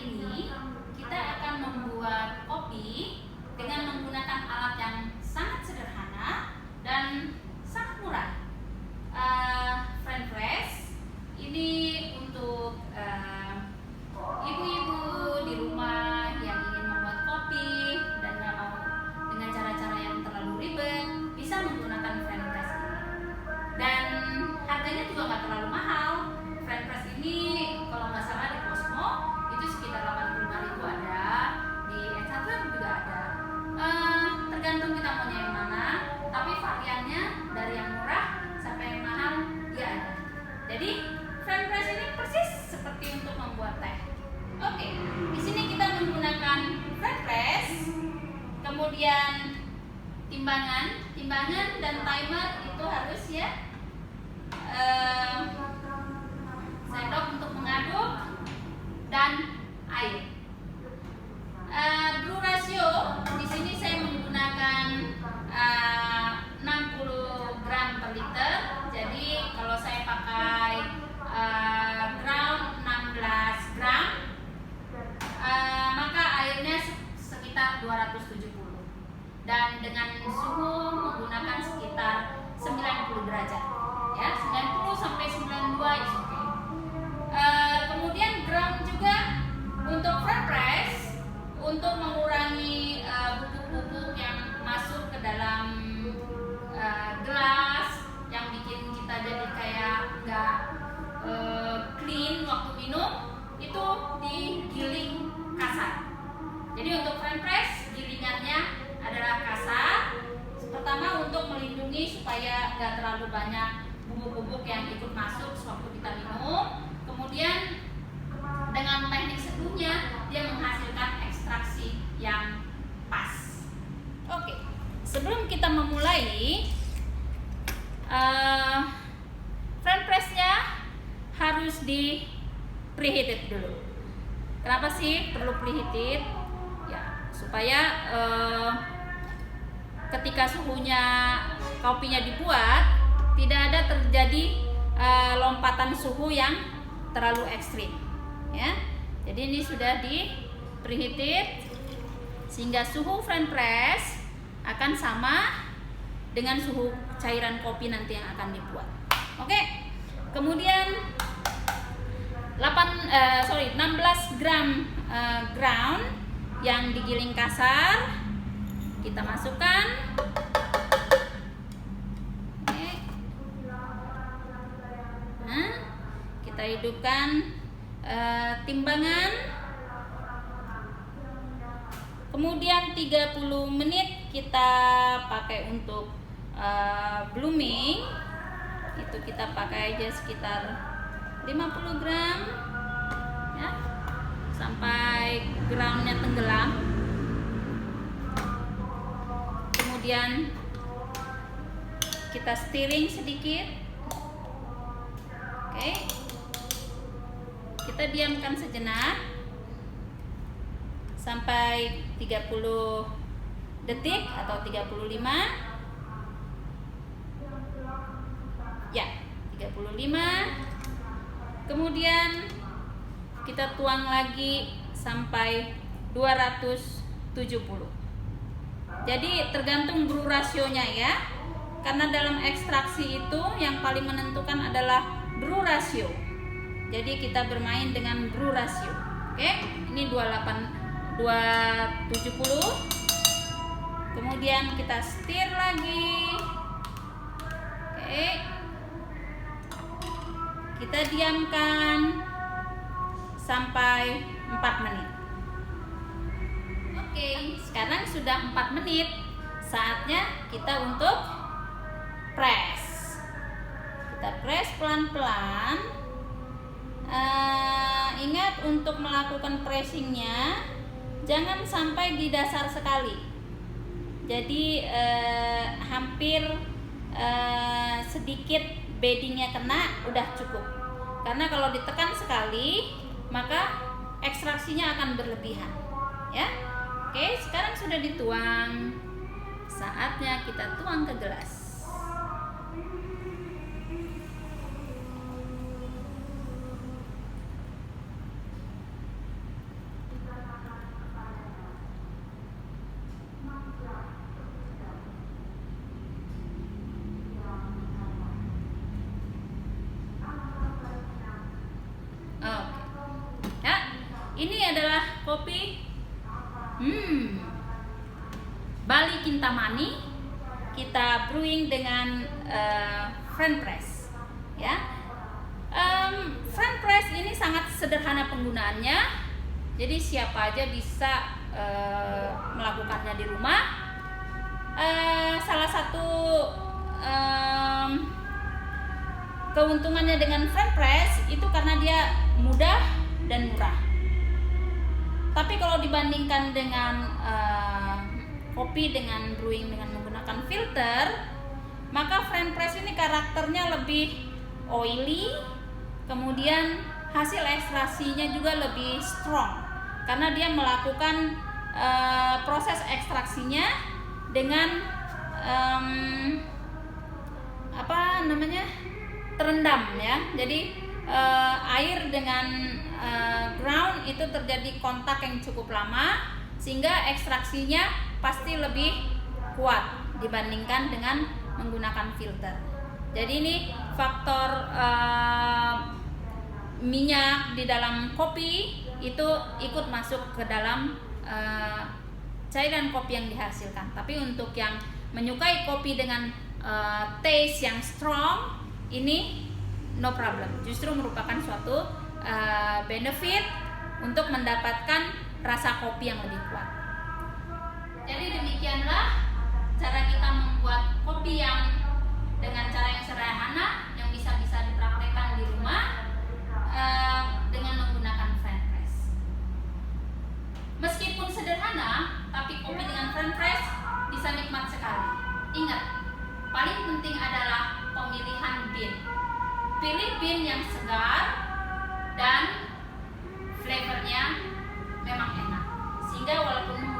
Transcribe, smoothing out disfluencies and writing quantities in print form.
ini kita akan membuat kopi dengan menggunakan alat yang sangat sederhana dan sangat murah. French press ini untuk ibu-ibu di rumah yang ingin membuat kopi dan nggak mau dengan cara-cara yang terlalu ribet, bisa menggunakan French press ini. Dan harganya juga nggak terlalu mahal. French press ini kalau nggak salah di Cosmo itu sekitar 85.000 ada, di X1 juga ada. Tergantung kita maunya yang mana, tapi variannya dari yang murah sampai yang mahal dia ada. Jadi French press ini persis seperti untuk membuat teh. Oke, di sini kita menggunakan French press, kemudian timbangan dan timer itu harus ya. Sendok untuk mengaduk dan air. Brew ratio di sini saya menggunakan 60 gram per liter. Jadi kalau saya pakai ground 16 gram, maka airnya sekitar 270. Dan dengan suhu menggunakan sekitar 90 derajat. Ya, 90 sampai 92 is okay. Kemudian ground juga untuk French press untuk mengurangi bubuk-bubuk yang masuk ke dalam gelas yang bikin kita jadi kayak nggak clean waktu minum, itu digiling kasar. Jadi untuk French press gilingannya adalah kasar. Pertama untuk melindungi supaya nggak terlalu banyak bubuk-bubuk yang ikut masuk sewaktu kita minum. Kemudian dengan teknik seduhnya dia menghasilkan ekstraksi yang pas. Oke, sebelum kita memulai, French pressnya harus di preheated dulu. Kenapa sih perlu preheated? Ya, supaya ketika suhunya kopinya dibuat tidak ada terjadi lompatan suhu yang terlalu ekstrim, ya. Jadi ini sudah di preheated sehingga suhu French press akan sama dengan suhu cairan kopi nanti yang akan dibuat. Oke. Kemudian 16 gram ground yang digiling kasar kita masukkan. Kita hidupkan timbangan, kemudian 30 menit kita pakai untuk blooming. Itu kita pakai aja sekitar 50 gram ya, sampai groundnya tenggelam. Kemudian kita stirring sedikit. Oke. Kita diamkan sejenak sampai 30 detik atau 35. Ya, 35. Kemudian kita tuang lagi sampai 270. Jadi tergantung brew rasionya ya. Karena dalam ekstraksi itu yang paling menentukan adalah brew ratio. Jadi kita bermain dengan brew ratio. Oke, ini 270. Kemudian kita stir lagi. Oke. Kita diamkan sampai 4 menit. Oke, sekarang sudah 4 menit. Saatnya kita untuk press. Kita press pelan-pelan. Ingat untuk melakukan pressingnya jangan sampai di dasar sekali. Jadi hampir sedikit beddingnya kena udah cukup. Karena kalau ditekan sekali maka ekstraksinya akan berlebihan. Ya, oke. Sekarang sudah dituang. Saatnya kita tuang ke gelas. Ini adalah kopi Bali Kintamani. Kita brewing dengan French press, ya. French press ini sangat sederhana penggunaannya, jadi siapa aja bisa melakukannya di rumah. Salah satu keuntungannya dengan French press itu karena dia mudah dan murah. Tapi kalau dibandingkan dengan kopi dengan brewing dengan menggunakan filter, maka French press ini karakternya lebih oily, kemudian hasil ekstraksinya juga lebih strong karena dia melakukan proses ekstraksinya dengan terendam, ya. Jadi air dengan ground itu terjadi kontak yang cukup lama sehingga ekstraksinya pasti lebih kuat dibandingkan dengan menggunakan filter. Jadi ini faktor minyak di dalam kopi itu ikut masuk ke dalam cairan kopi yang dihasilkan. Tapi untuk yang menyukai kopi dengan taste yang strong, ini no problem. Justru merupakan suatu benefit untuk mendapatkan rasa kopi yang lebih kuat. Jadi demikianlah cara kita membuat kopi yang dengan cara yang sederhana, yang bisa dipraktekkan di rumah dengan menggunakan French press. Meskipun sederhana, tapi kopi dengan French press bisa nikmat sekali. Ingat, paling penting adalah pemilihan bean. Pilih bean yang segar dan flavornya memang enak, sehingga walaupun